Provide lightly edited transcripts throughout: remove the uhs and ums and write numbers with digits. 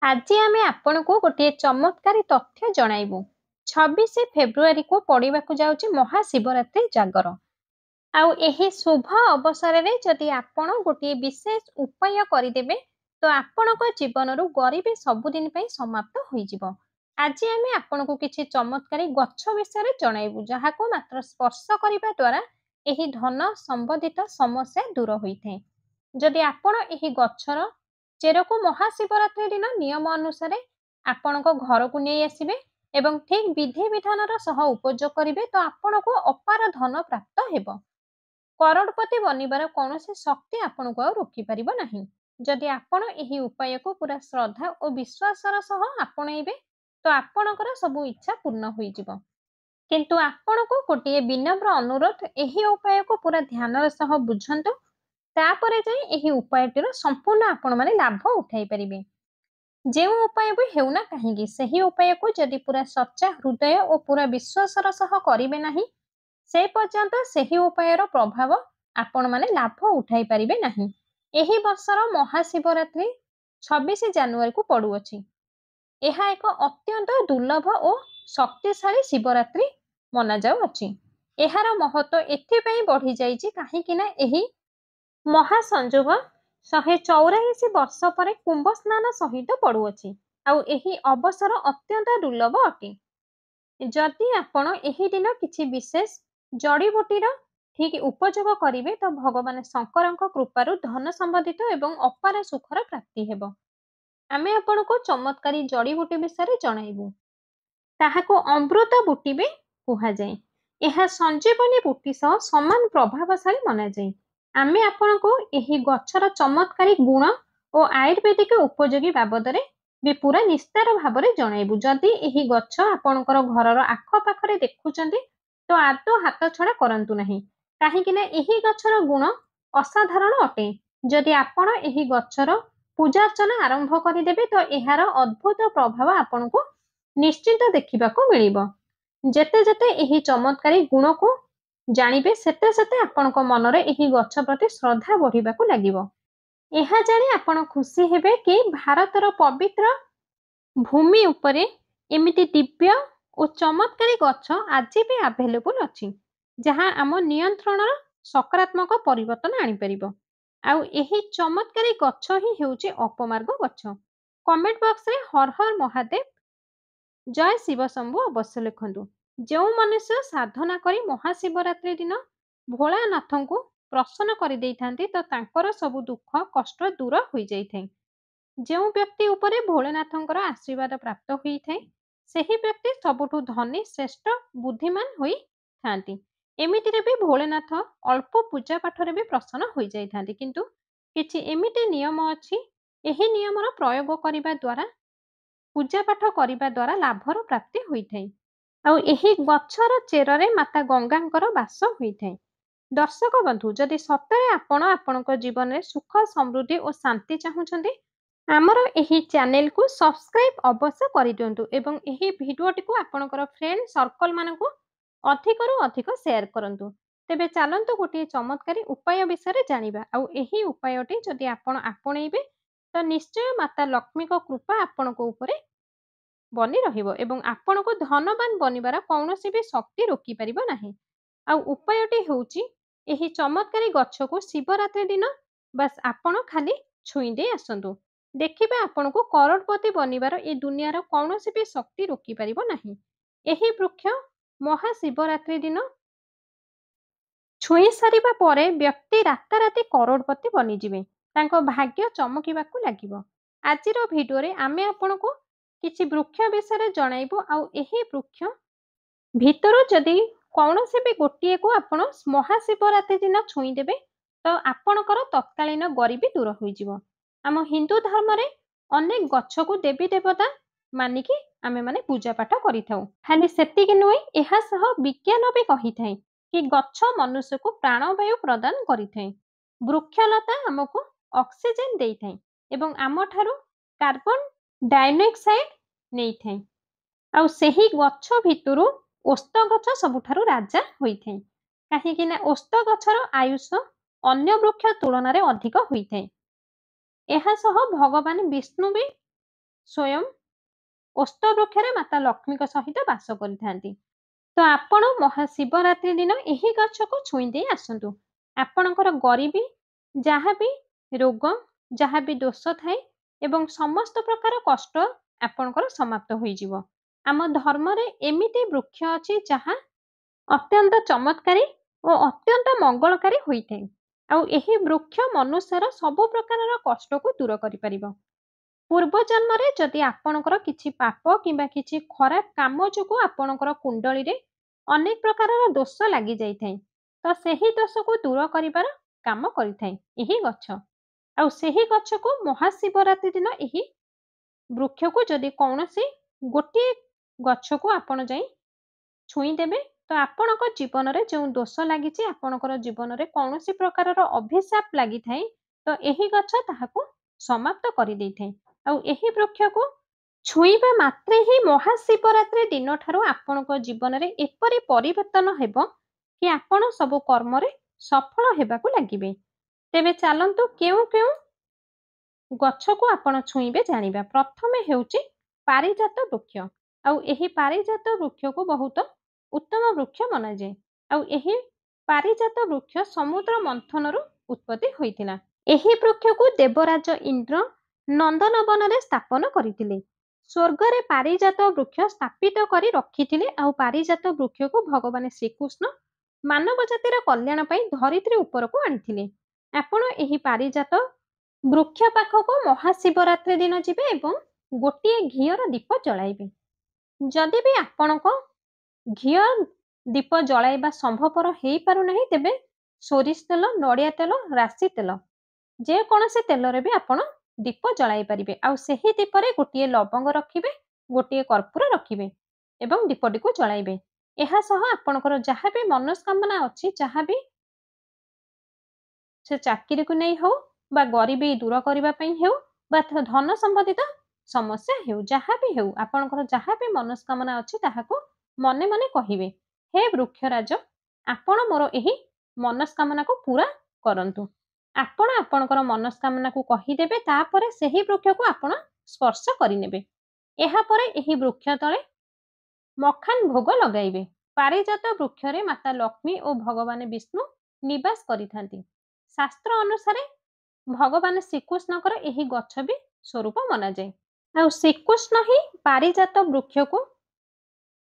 आज आम आपण को गोटे चमत्कारी तथ्य जणाइबु। 26 फेब्रुआरी को पड़िबाकु जाउची महाशिवरात्रि जागर। आउ एही शुभ अवसर में जदि आपण गोटे विशेष उपाय करिदेबे तो आपणक जीवनरु गरीबी सबुदिन पई समाप्त होइजिबो। आज आमे आपणको किछि चमत्कारी गच्छ विषय जणाइबु जहाको मात्र स्पर्श करिबा द्वारा एही धन संबंधित समस्या दूर होइथे। जदि आपण एही गच्छर चेरको महाशिवरात्रि दिन नियम अनुसार आपणको घरକୁ ନେଇ ଆସିବେ ଏବଂ ଠିକ୍ ବିଧି ବିଧାନର ସହ ଉପଯୋଗ କରିବେ ତ ଆପଣଙ୍କୁ ଅପାର ଧନ ପ୍ରାପ୍ତ ହେବ। କରୋଡ଼ପତି ବନିବାର କୌଣସି ଶକ୍ତି ଆପଣଙ୍କୁ ଆଉ ରୋକିପାରିବ ନାହିଁ। ଯଦି ଆପଣ ଏହି ଉପାୟକୁ ପୁରା ଶ୍ରଦ୍ଧା ଓ ବିଶ୍ୱାସର ସହ ଆପଣେଇବେ ତ ଆପଣଙ୍କର ସବୁ ଇଚ୍ଛା ପୂର୍ଣ୍ଣ ହୋଇଯିବ। କିନ୍ତୁ ଆପଣଙ୍କୁ ଗୋଟିଏ ବିନମ୍ର ଅନୁରୋଧ, ଏହି ଉପାୟକୁ ପୁରା ଧ୍ୟାନର ସହ ବୁଝନ୍ତୁ, ତାପରେ ଯାଇ ଏହି ଉପାୟଟିର ସମ୍ପୂର୍ଣ୍ଣ ଆପଣମାନେ ଲାଭ ଉଠାଇ ପାରିବେ। ଯେଉଁ ଉପାୟ ବି ହେଉନା କାହିଁକି ସେହି ଉପାୟକୁ ଯଦି ପୁରା ସଚ୍ଚା ହୃଦୟ ଓ ପୁରା ବିଶ୍ୱାସର ସହ କରିବେ ନାହିଁ, ସେ ପର୍ଯ୍ୟନ୍ତ ସେହି ଉପାୟର ପ୍ରଭାବ ଆପଣମାନେ ଲାଭ ଉଠାଇ ପାରିବେ ନାହିଁ। ଏହି ବର୍ଷର ମହାଶିବରାତ୍ରି 26 ଜାନୁଆରୀକୁ ପଡୁଅଛି। ଏହା ଏକ ଅତ୍ୟନ୍ତ ଦୁର୍ଲଭ ଓ ଶକ୍ତିଶାଳୀ ଶିବରାତ୍ରି ମନାଯାଉଅଛି। ଏହାର ମହତ୍ତ୍ୱ ଏଥିପାଇଁ ବଢ଼ିଯାଇଛି କାହିଁକି ନା ଏହି ମହାସଂଯୋଗ 184 ବର୍ଷ ପରେ କୁମ୍ଭ ସ୍ନାନ ସହିତ ପଡୁଅଛି। ଆଉ ଏହି ଅବସର ଅତ୍ୟନ୍ତ ଦୁର୍ଲଭ ଅଟେ। ଯଦି ଆପଣ ଏହି ଦିନ କିଛି ବିଶେଷ ଜଡ଼ିବୁଟିର ଠିକ୍ ଉପଯୋଗ କରିବେ ତ ଭଗବାନ ଶଙ୍କରଙ୍କ କୃପାରୁ ଧନ ସମ୍ବନ୍ଧିତ ଏବଂ ଅପାର ସୁଖର ପ୍ରାପ୍ତି ହେବ। ଆମେ ଆପଣଙ୍କୁ ଚମତ୍କାରୀ ଜଡ଼ିବୁଟି ବିଷୟରେ ଜଣାଇବୁ। ତାହାକୁ ଅମୃତ ବୁଟି ବି କୁହାଯାଏ। ଏହା ସଞ୍ଜୀବନୀ ବୁଟି ସହ ସମାନ ପ୍ରଭାବଶାଳୀ ମନାଯାଏ। ଆମେ ଆପଣଙ୍କୁ ଏହି ଗଛର ଚମତ୍କାରୀ ଗୁଣ ଓ ଆୟୁର୍ବେଦିକ ଉପଯୋଗୀ ବାବଦରେ ବି ପୁରା ନିସ୍ତାର ଭାବରେ ଜଣାଇବୁ। ଯଦି ଏହି ଗଛ ଆପଣଙ୍କର ଘରର ଆଖପାଖରେ ଦେଖୁଛନ୍ତି ତ ଆଦୌ ହାତଛଡ଼ା କରନ୍ତୁ ନାହିଁ, କାହିଁକି ନା ଏହି ଗଛର ଗୁଣ ଅସାଧାରଣ ଅଟେ। ଯଦି ଆପଣ ଏହି ଗଛର ପୂଜାର୍ଚ୍ଚନା ଆରମ୍ଭ କରିଦେବେ ତ ଏହାର ଅଦ୍ଭୁତ ପ୍ରଭାବ ଆପଣଙ୍କୁ ନିଶ୍ଚିତ ଦେଖିବାକୁ ମିଳିବ। ଯେତେ ଯେତେ ଏହି ଚମତ୍କାରୀ ଗୁଣକୁ ଜାଣିବେ ସେତେ ସେତେ ଆପଣଙ୍କ ମନରେ ଏହି ଗଛ ପ୍ରତି ଶ୍ରଦ୍ଧା ବଢ଼ିବାକୁ ଲାଗିବ। ଏହା ଜାଣି ଆପଣ ଖୁସି ହେବେ କି ଭାରତର ପବିତ୍ର ଭୂମି ଉପରେ ଏମିତି ଦିବ୍ୟ ଓ ଚମତ୍କାରୀ ଗଛ ଆଜି ବି ଆଭେଲେବୁଲ୍ ଅଛି, ଯାହା ଆମ ନିୟନ୍ତ୍ରଣର ସକାରାତ୍ମକ ପରିବର୍ତ୍ତନ ଆଣିପାରିବ। ଆଉ ଏହି ଚମତ୍କାରୀ ଗଛ ହିଁ ହେଉଛି ଅପମାର୍ଗ ଗଛ। କମେଣ୍ଟ ବକ୍ସରେ ହର ହର ମହାଦେବ, ଜୟ ଶିବ ଶମ୍ଭୁ ଅବଶ୍ୟ ଲେଖନ୍ତୁ। ଯେଉଁ ମନୁଷ୍ୟ ସାଧନା କରି ମହାଶିବରାତ୍ରି ଦିନ ଭୋଳାନାଥଙ୍କୁ ପ୍ରସନ୍ନ କରିଦେଇଥାନ୍ତି ତ ତାଙ୍କର ସବୁ ଦୁଃଖ କଷ୍ଟ ଦୂର ହୋଇଯାଇଥାଏ। ଯେଉଁ ବ୍ୟକ୍ତି ଉପରେ ଭୋଳାନାଥଙ୍କର ଆଶୀର୍ବାଦ ପ୍ରାପ୍ତ ହୋଇଥାଏ ସେହି ବ୍ୟକ୍ତି ସବୁଠୁ ଧନୀ, ଶ୍ରେଷ୍ଠ, ବୁଦ୍ଧିମାନ ହୋଇଥାନ୍ତି। ଏମିତିରେ ବି ଭୋଳାନାଥ ଅଳ୍ପ ପୂଜା ପାଠରେ ବି ପ୍ରସନ୍ନ ହୋଇଯାଇଥାନ୍ତି। କିନ୍ତୁ କିଛି ଏମିତି ନିୟମ ଅଛି, ଏହି ନିୟମର ପ୍ରୟୋଗ କରିବା ଦ୍ୱାରା, ପୂଜାପାଠ କରିବା ଦ୍ୱାରା ଲାଭର ପ୍ରାପ୍ତି ହୋଇଥାଏ। ଆଉ ଏହି ଗଛର ଚେରରେ ମାତା ଗଙ୍ଗାଙ୍କର ବାସ ହୋଇଥାଏ। ଦର୍ଶକ ବନ୍ଧୁ, ଯଦି ସତରେ ଆପଣ ଆପଣଙ୍କ ଜୀବନରେ ସୁଖ, ସମୃଦ୍ଧି ଓ ଶାନ୍ତି ଚାହୁଁଛନ୍ତି, ଆମର ଏହି ଚ୍ୟାନେଲକୁ ସବସ୍କ୍ରାଇବ୍ ଅବଶ୍ୟ କରିଦିଅନ୍ତୁ ଏବଂ ଏହି ଭିଡ଼ିଓଟିକୁ ଆପଣଙ୍କର ଫ୍ରେଣ୍ଡ ସର୍କଲମାନଙ୍କୁ ଅଧିକରୁ ଅଧିକ ସେୟାର କରନ୍ତୁ। ତେବେ ଚାଲନ୍ତୁ ଗୋଟିଏ ଚମତ୍କାରୀ ଉପାୟ ବିଷୟରେ ଜାଣିବା। ଆଉ ଏହି ଉପାୟଟି ଯଦି ଆପଣ ଆପଣେଇବେ ତ ନିଶ୍ଚୟ ମାତା ଲକ୍ଷ୍ମୀଙ୍କ କୃପା ଆପଣଙ୍କ ଉପରେ ବନି ରହିବ ଏବଂ ଆପଣଙ୍କୁ ଧନବାନ ବନିବାର କୌଣସି ବି ଶକ୍ତି ରୋକିପାରିବ ନାହିଁ। ଆଉ ଉପାୟଟି ହେଉଛି, ଏହି ଚମତ୍କାରୀ ଗଛକୁ ଶିବରାତ୍ରି ଦିନ ବାସ୍ ଆପଣ ଖାଲି ଛୁଇଁ ଦେଇ ଆସନ୍ତୁ। ଦେଖିବେ ଆପଣଙ୍କୁ କରୋଡ଼ପତି ବନିବାର ଏ ଦୁନିଆର କୌଣସି ବି ଶକ୍ତି ରୋକିପାରିବ ନାହିଁ। ଏହି ବୃକ୍ଷ ମହାଶିବରାତ୍ରି ଦିନ ଛୁଇଁ ସାରିବା ପରେ ବ୍ୟକ୍ତି ରାତାରାତି କରୋଡ଼ପତି ବନିଯିବେ। ତାଙ୍କ ଭାଗ୍ୟ ଚମକିବାକୁ ଲାଗିବ। ଆଜିର ଭିଡ଼ିଓରେ ଆମେ ଆପଣଙ୍କୁ କିଛି ବୃକ୍ଷ ବିଷୟରେ ଜଣାଇବୁ। ଆଉ ଏହି ବୃକ୍ଷ ଭିତରୁ ଯଦି କୌଣସି ବି ଗୋଟିଏକୁ ଆପଣ ମହାଶିବରାତ୍ରି ଦିନ ଛୁଇଁଦେବେ ତ ଆପଣଙ୍କର ତତ୍କାଳୀନ ଗରିବୀ ଦୂର ହୋଇଯିବ। ଆମ ହିନ୍ଦୁ ଧର୍ମରେ ଅନେକ ଗଛକୁ ଦେବୀ ଦେବତା ମାନିକି ଆମେମାନେ ପୂଜାପାଠ କରିଥାଉ। ଖାଲି ସେତିକି ନୁହେଁ, ଏହା ସହ ବିଜ୍ଞାନ ବି କହିଥାଏ କି ଗଛ ମନୁଷ୍ୟକୁ ପ୍ରାଣବାୟୁ ପ୍ରଦାନ କରିଥାଏ। ବୃକ୍ଷଲତା ଆମକୁ ଅକ୍ସିଜେନ୍ ଦେଇଥାଏ ଏବଂ ଆମଠାରୁ କାର୍ବନ ଡାଇଅକ୍ସାଇଡ୍ ନେଇଥାଏ। ଆଉ ସେହି ଗଛ ଭିତରୁ ଓସ୍ତ ଗଛ ସବୁଠାରୁ ରାଜା ହୋଇଥାଏ, କାହିଁକି ନା ଓସ୍ତ ଗଛର ଆୟୁଷ ଅନ୍ୟ ବୃକ୍ଷ ତୁଳନାରେ ଅଧିକ ହୋଇଥାଏ। ଏହା ସହ ଭଗବାନ ବିଷ୍ଣୁ ବି ସ୍ୱୟଂ ଓସ୍ତ ବୃକ୍ଷରେ ମାତା ଲକ୍ଷ୍ମୀଙ୍କ ସହିତ ବାସ କରିଥାନ୍ତି। ତ ଆପଣ ମହାଶିବରାତ୍ରି ଦିନ ଏହି ଗଛକୁ ଛୁଇଁ ଦେଇ ଆସନ୍ତୁ। ଆପଣଙ୍କର ଗରିବୀ, ଯାହା ବି ରୋଗ, ଯାହା ବି ଦୋଷ ଥାଏ ଏବଂ ସମସ୍ତ ପ୍ରକାର କଷ୍ଟ ଆପଣଙ୍କର ସମାପ୍ତ ହୋଇଯିବ। ଆମ ଧର୍ମରେ ଏମିତି ବୃକ୍ଷ ଅଛି ଯାହା ଅତ୍ୟନ୍ତ ଚମତ୍କାରୀ ଓ ଅତ୍ୟନ୍ତ ମଙ୍ଗଳକାରୀ ହୋଇଥାଏ। ଆଉ ଏହି ବୃକ୍ଷ ମନୁଷ୍ୟର ସବୁ ପ୍ରକାରର କଷ୍ଟକୁ ଦୂର କରିପାରିବ। ପୂର୍ବ ଜନ୍ମରେ ଯଦି ଆପଣଙ୍କର କିଛି ପାପ କିମ୍ବା କିଛି ଖରାପ କାମ ଯୋଗୁଁ ଆପଣଙ୍କର କୁଣ୍ଡଳୀରେ ଅନେକ ପ୍ରକାରର ଦୋଷ ଲାଗି ଯାଇଥାଏ, ତ ସେହି ଦୋଷକୁ ଦୂର କରିବାର କାମ କରିଥାଏ ଏହି ଗଛ। ଆଉ ସେହି ଗଛକୁ ମହାଶିବରାତ୍ରି ଦିନ ଏହି ବୃକ୍ଷକୁ ଯଦି କୌଣସି ଗୋଟିଏ ଗଛକୁ ଆପଣ ଯାଇ ଛୁଇଁ ଦେବେ, ତ ଆପଣଙ୍କ ଜୀବନରେ ଯେଉଁ ଦୋଷ ଲାଗିଛି, ଆପଣଙ୍କର ଜୀବନରେ କୌଣସି ପ୍ରକାରର ଅଭିଶାପ ଲାଗିଥାଏ, ତ ଏହି ଗଛ ତାହାକୁ ସମାପ୍ତ କରିଦେଇଥାଏ। ଆଉ ଏହି ବୃକ୍ଷକୁ ଛୁଇଁବା ମାତ୍ରେ ହିଁ ମହାଶିବରାତ୍ରି ଦିନଠାରୁ ଆପଣଙ୍କ ଜୀବନରେ ଏପରି ପରିବର୍ତ୍ତନ ହେବ କି ଆପଣ ସବୁ କର୍ମରେ ସଫଳ ହେବାକୁ ଲାଗିବେ। ତେବେ ଚାଲନ୍ତୁ କେଉଁ କେଉଁ ଗଛକୁ ଆପଣ ଛୁଇଁବେ ଜାଣିବା। ପ୍ରଥମେ ହେଉଛି ପାରିଜାତ ବୃକ୍ଷ। ଆଉ ଏହି ପାରିଜାତ ବୃକ୍ଷକୁ ବହୁତ ଉତ୍ତମ ବୃକ୍ଷ ମନାଯାଏ। ଆଉ ଏହି ପାରିଜାତ ବୃକ୍ଷ ସମୁଦ୍ର ମନ୍ଥନରୁ ଉତ୍ପତ୍ତି ହୋଇଥିଲା। ଏହି ବୃକ୍ଷକୁ ଦେବରାଜ ଇନ୍ଦ୍ର ନନ୍ଦନବନରେ ସ୍ଥାପନ କରିଥିଲେ। ସ୍ୱର୍ଗରେ ପାରିଜାତ ବୃକ୍ଷ ସ୍ଥାପିତ କରି ରଖିଥିଲେ। ଆଉ ପାରିଜାତ ବୃକ୍ଷକୁ ଭଗବାନ ଶ୍ରୀକୃଷ୍ଣ ମାନବ ଜାତିର କଲ୍ୟାଣ ପାଇଁ ଧରିତ୍ରୀ ଉପରକୁ ଆଣିଥିଲେ। ଆପଣ ଏହି ପାରିଜାତ ବୃକ୍ଷ ପାଖକୁ ମହାଶିବରାତ୍ରି ଦିନ ଯିବେ ଏବଂ ଗୋଟିଏ ଘିଅର ଦୀପ ଜଳାଇବେ। ଯଦି ବି ଆପଣଙ୍କ ଘିଅ ଦୀପ ଜଳାଇବା ସମ୍ଭବପର ହେଇପାରୁନାହିଁ, ତେବେ ସୋରିଷ ତେଲ, ନଡ଼ିଆ ତେଲ, ରାଶି ତେଲ, ଯେକୌଣସି ତେଲରେ ବି ଆପଣ ଦୀପ ଜଳାଇ ପାରିବେ। ଆଉ ସେହି ଦୀପରେ ଗୋଟିଏ ଲବଙ୍ଗ ରଖିବେ, ଗୋଟିଏ କର୍ପୂର ରଖିବେ ଏବଂ ଦୀପଟିକୁ ଜଳାଇବେ। ଏହା ସହ ଆପଣଙ୍କର ଯାହା ବି ମନସ୍କାମନା ଅଛି, ଯାହା ବି ସେ ଚାକିରିକୁ ନେଇ ହଉ ବା ଗରିବୀ ଦୂର କରିବା ପାଇଁ ହେଉ ବା ଧନ ସମ୍ବନ୍ଧିତ ସମସ୍ୟା ହେଉ, ଯାହା ବି ହେଉ, ଆପଣଙ୍କର ଯାହା ବି ମନସ୍କାମନା ଅଛି ତାହାକୁ ମନେ ମନେ କହିବେ, ହେ ବୃକ୍ଷରାଜ, ଆପଣ ମୋର ଏହି ମନସ୍କାମନାକୁ ପୂରା କରନ୍ତୁ। ଆପଣ ଆପଣଙ୍କର ମନସ୍କାମନାକୁ କହିଦେବେ, ତାପରେ ସେହି ବୃକ୍ଷକୁ ଆପଣ ସ୍ପର୍ଶ କରିନେବେ। ଏହାପରେ ଏହି ବୃକ୍ଷ ତଳେ ମଖାନ ଭୋଗ ଲଗାଇବେ। ପାରିଜାତ ବୃକ୍ଷରେ ମାତା ଲକ୍ଷ୍ମୀ ଓ ଭଗବାନ ବିଷ୍ଣୁ ନିବାସ କରିଥାନ୍ତି। ଶାସ୍ତ୍ର ଅନୁସାରେ ଭଗବାନ ଶ୍ରୀକୃଷ୍ଣଙ୍କର ଏହି ଗଛ ବି ସ୍ୱରୂପ ମନାଯାଏ। ଆଉ ଶ୍ରୀକୃଷ୍ଣ ହିଁ ପାରିଜାତ ବୃକ୍ଷକୁ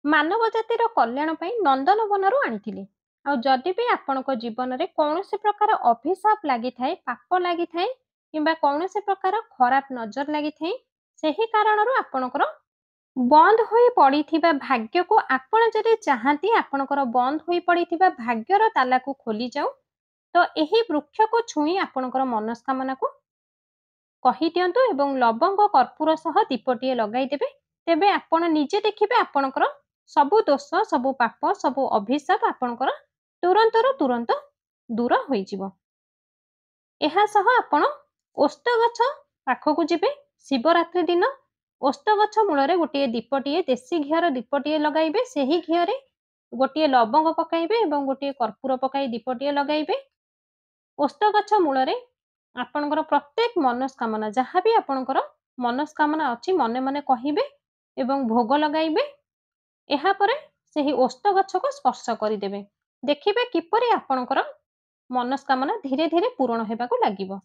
ମାନବ ଜାତିର କଲ୍ୟାଣ ପାଇଁ ନନ୍ଦନବନରୁ ଆଣିଥିଲେ। ଆଉ ଯଦି ବି ଆପଣଙ୍କ ଜୀବନରେ କୌଣସି ପ୍ରକାର ଅଭିଶାପ ଲାଗିଥାଏ, ପାପ ଲାଗିଥାଏ କିମ୍ବା କୌଣସି ପ୍ରକାର ଖରାପ ନଜର ଲାଗିଥାଏ, ସେହି କାରଣରୁ ଆପଣଙ୍କର ବନ୍ଦ ହୋଇ ପଡ଼ିଥିବା ଭାଗ୍ୟକୁ ଆପଣ ଯଦି ଚାହାନ୍ତି ଆପଣଙ୍କର ବନ୍ଦ ହୋଇ ପଡ଼ିଥିବା ଭାଗ୍ୟର ତାଲାକୁ ଖୋଲିଯାଉ, ତ ଏହି ବୃକ୍ଷକୁ ଛୁଇଁ ଆପଣଙ୍କର ମନସ୍କାମନାକୁ କହିଦିଅନ୍ତୁ ଏବଂ ଲବଙ୍ଗ କର୍ପୂର ସହ ଦୀପଟିଏ ଲଗାଇଦେବେ। ତେବେ ଆପଣ ନିଜେ ଦେଖିବେ ଆପଣଙ୍କର ସବୁ ଦୋଷ, ସବୁ ପାପ, ସବୁ ଅଭିଶାପ ଆପଣଙ୍କର ତୁରନ୍ତରୁ ତୁରନ୍ତ ଦୂର ହୋଇଯିବ। ଏହା ସହ ଆପଣ ଓସ୍ତ ଗଛ ପାଖକୁ ଯିବେ। ଶିବରାତ୍ରି ଦିନ ଓସ୍ତ ଗଛ ମୂଳରେ ଗୋଟିଏ ଦୀପଟିଏ, ଦେଶୀ ଘିଅର ଦୀପଟିଏ ଲଗାଇବେ। ସେହି ଘିଅରେ ଗୋଟିଏ ଲବଙ୍ଗ ପକାଇବେ ଏବଂ ଗୋଟିଏ କର୍ପୂର ପକାଇ ଦୀପଟିଏ ଲଗାଇବେ। ଓସ୍ତ ଗଛ ମୂଳରେ ଆପଣଙ୍କର ପ୍ରତ୍ୟେକ ମନସ୍କାମନା, ଯାହା ବି ଆପଣଙ୍କର ମନସ୍କାମନା ଅଛି, ମନେ ମନେ କହିବେ ଏବଂ ଭୋଗ ଲଗାଇବେ। ଏହାପରେ ସେହି ଓସ୍ତ ଗଛକୁ ସ୍ପର୍ଶ କରିଦେବେ। ଦେଖିବେ କିପରି ଆପଣଙ୍କର ମନସ୍କାମନା ଧୀରେ ଧୀରେ ପୂରଣ ହେବାକୁ ଲାଗିବ।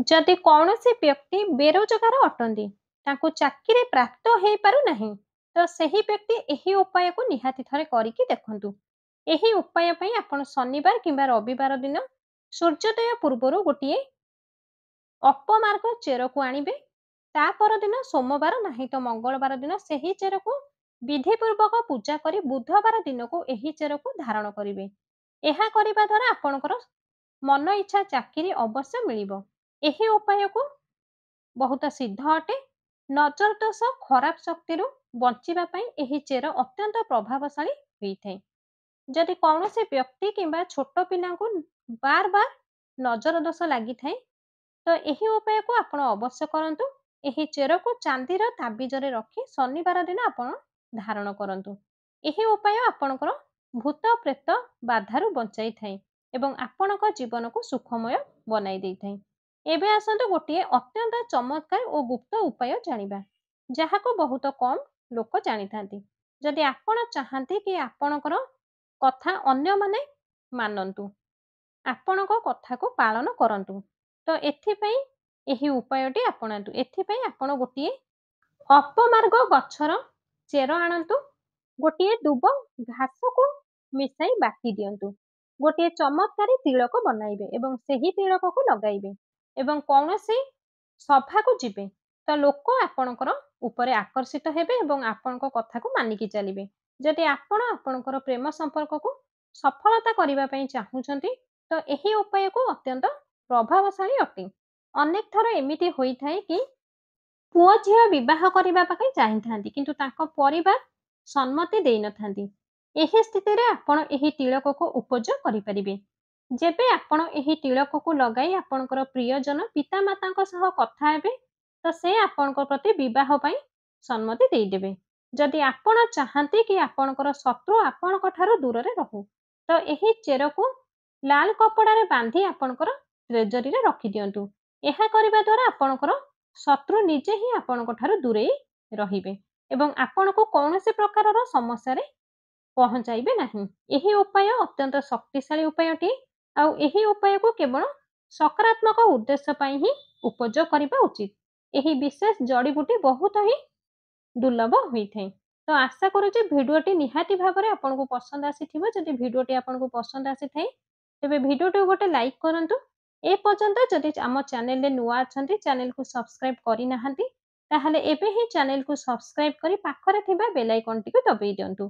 ଯଦି କୌଣସି ବ୍ୟକ୍ତି ବେରୋଜଗାର ଅଟନ୍ତି, ତାଙ୍କୁ ଚାକିରି ପ୍ରାପ୍ତ ହେଇପାରୁନାହିଁ, ତ ସେହି ବ୍ୟକ୍ତି ଏହି ଉପାୟକୁ ନିହାତି ଥରେ କରିକି ଦେଖନ୍ତୁ। ଏହି ଉପାୟ ପାଇଁ ଆପଣ ଶନିବାର କିମ୍ବା ରବିବାର ଦିନ ସୂର୍ଯ୍ୟୋଦୟ ପୂର୍ବରୁ ଗୋଟିଏ ଅପମାର୍ଗ ଚେରକୁ ଆଣିବେ। ତା ପରଦିନ ସୋମବାର ନାହିଁ ତ ମଙ୍ଗଳବାର ଦିନ ସେହି ଚେରକୁ ବିଧିପୂର୍ବକ ପୂଜା କରି ବୁଧବାର ଦିନକୁ ଏହି ଚେରକୁ ଧାରଣ କରିବେ। ଏହା କରିବା ଦ୍ୱାରା ଆପଣଙ୍କର ମନ ଇଚ୍ଛା ଚାକିରି ଅବଶ୍ୟ ମିଳିବ। ଏହି ଉପାୟକୁ ବହୁତ ସିଦ୍ଧ ଅଟେ। ନଜର ଦୋଷ, ଖରାପ ଶକ୍ତିରୁ ବଞ୍ଚିବା ପାଇଁ ଏହି ଚେର ଅତ୍ୟନ୍ତ ପ୍ରଭାବଶାଳୀ ହୋଇଥାଏ। ଯଦି କୌଣସି ବ୍ୟକ୍ତି କିମ୍ବା ଛୋଟ ପିଲାଙ୍କୁ ବାର ବାର ନଜର ଦୋଷ ଲାଗିଥାଏ, ତ ଏହି ଉପାୟକୁ ଆପଣ ଅବଶ୍ୟ କରନ୍ତୁ। ଏହି ଚେରକୁ ଚାନ୍ଦିର ତାବିଜରେ ରଖି ଶନିବାର ଦିନ ଆପଣ ଧାରଣ କରନ୍ତୁ। ଏହି ଉପାୟ ଆପଣଙ୍କର ଭୂତ ପ୍ରେତ ବାଧାରୁ ବଞ୍ଚାଇଥାଏ ଏବଂ ଆପଣଙ୍କ ଜୀବନକୁ ସୁଖମୟ ବନାଇ ଦେଇଥାଏ। ଏବେ ଆସନ୍ତୁ ଗୋଟିଏ ଅତ୍ୟନ୍ତ ଚମତ୍କାର ଓ ଗୁପ୍ତ ଉପାୟ ଜାଣିବା। ଯାହାକୁ ବହୁତ କମ୍ ଲୋକ ଜାଣିଥାନ୍ତି। ଯଦି ଆପଣ ଚାହାନ୍ତି କି ଆପଣଙ୍କର କଥା ଅନ୍ୟମାନେ ମାନନ୍ତୁ, ଆପଣଙ୍କ କଥାକୁ ପାଳନ କରନ୍ତୁ, ତ ଏଥିପାଇଁ ଏହି ଉପାୟଟି ଆପଣାନ୍ତୁ। ଏଥିପାଇଁ ଆପଣ ଗୋଟିଏ ଅପମାର୍ଗ ଗଛର ଚେର ଆଣନ୍ତୁ, ଗୋଟିଏ ଦୁବ ଘାସକୁ ମିଶାଇ ବାଟି ଦିଅନ୍ତୁ। ଗୋଟିଏ ଚମତ୍କାରୀ ତିଳକ ବନାଇବେ ଏବଂ ସେହି ତିଳକକୁ ଲଗାଇବେ ଏବଂ କୌଣସି ସଭାକୁ ଯିବେ ତ ଲୋକ ଆପଣଙ୍କର ଉପରେ ଆକର୍ଷିତ ହେବେ ଏବଂ ଆପଣଙ୍କ କଥାକୁ ମାନିକି ଚାଲିବେ। ଯଦି ଆପଣ ଆପଣଙ୍କର ପ୍ରେମ ସମ୍ପର୍କକୁ ସଫଳତା କରିବା ପାଇଁ ଚାହୁଁଛନ୍ତି ତ ଏହି ଉପାୟକୁ ଅତ୍ୟନ୍ତ ପ୍ରଭାବଶାଳୀ ଅଟେ। ଅନେକ ଥର ଏମିତି ହୋଇଥାଏ କି ପୁଅ ଝିଅ ବିବାହ କରିବା ପାଇଁ ଚାହିଁଥାନ୍ତି କିନ୍ତୁ ତାଙ୍କ ପରିବାର ସମ୍ମତି ଦେଇନଥାନ୍ତି। ଏହି ସ୍ଥିତିରେ ଆପଣ ଏହି ତିଳକକୁ ଉପଯୋଗ କରିପାରିବେ। ଯେବେ ଆପଣ ଏହି ତିଳକକୁ ଲଗାଇ ଆପଣଙ୍କର ପ୍ରିୟଜନ ପିତାମାତାଙ୍କ ସହ କଥା ହେବେ ତ ସେ ଆପଣଙ୍କ ପ୍ରତି ବିବାହ ପାଇଁ ସମ୍ମତି ଦେଇଦେବେ। ଯଦି ଆପଣ ଚାହାନ୍ତି କି ଆପଣଙ୍କର ଶତ୍ରୁ ଆପଣଙ୍କ ଠାରୁ ଦୂରରେ ରହୁ ତ ଏହି ଚେରକୁ ଲାଲ କପଡ଼ାରେ ବାନ୍ଧି ଆପଣଙ୍କର ଟ୍ରେଜରୀରେ ରଖିଦିଅନ୍ତୁ। ଏହା କରିବା ଦ୍ୱାରା ଆପଣଙ୍କର ଶତ୍ରୁ ନିଜେ ହିଁ ଆପଣଙ୍କ ଠାରୁ ଦୂରେଇ ରହିବେ ଏବଂ ଆପଣଙ୍କୁ କୌଣସି ପ୍ରକାରର ସମସ୍ୟାରେ ପହଞ୍ଚାଇବେ ନାହିଁ। ଏହି ଉପାୟ ଅତ୍ୟନ୍ତ ଶକ୍ତିଶାଳୀ ଉପାୟଟିଏ ଆଉ ଏହି ଉପାୟକୁ କେବଳ ସକାରାତ୍ମକ ଉଦ୍ଦେଶ୍ୟ ପାଇଁ ହିଁ ଉପଯୋଗ କରିବା ଉଚିତ। ଏହି ବିଶେଷ ଜଡ଼ିବୁଟି ବହୁତ ହିଁ ଦୁର୍ଲଭ ହୋଇଥାଏ। ତ ଆଶା କରୁଛି ଭିଡ଼ିଓଟି ନିହାତି ଭାବରେ ଆପଣଙ୍କୁ ପସନ୍ଦ ଆସିଥିବ। ଯଦି ଭିଡ଼ିଓଟି ଆପଣଙ୍କୁ ପସନ୍ଦ ଆସିଥାଏ ତେବେ ଭିଡ଼ିଓଟିକୁ ଗୋଟେ ଲାଇକ୍ କରନ୍ତୁ। ଏପର୍ଯ୍ୟନ୍ତ ଯଦି ଆମ ଚ୍ୟାନେଲରେ ନୂଆ ଅଛନ୍ତି ଚ୍ୟାନେଲକୁ ସବସ୍କ୍ରାଇବ୍ କରିନାହାନ୍ତି ତାହେଲେ ଏବେ ହିଁ ଚ୍ୟାନେଲକୁ ସବସ୍କ୍ରାଇବ୍ କରି ପାଖରେ ଥିବା ବେଲ୍ ଆଇକନ୍ଟିକୁ ଦବାଇ ଦିଅନ୍ତୁ।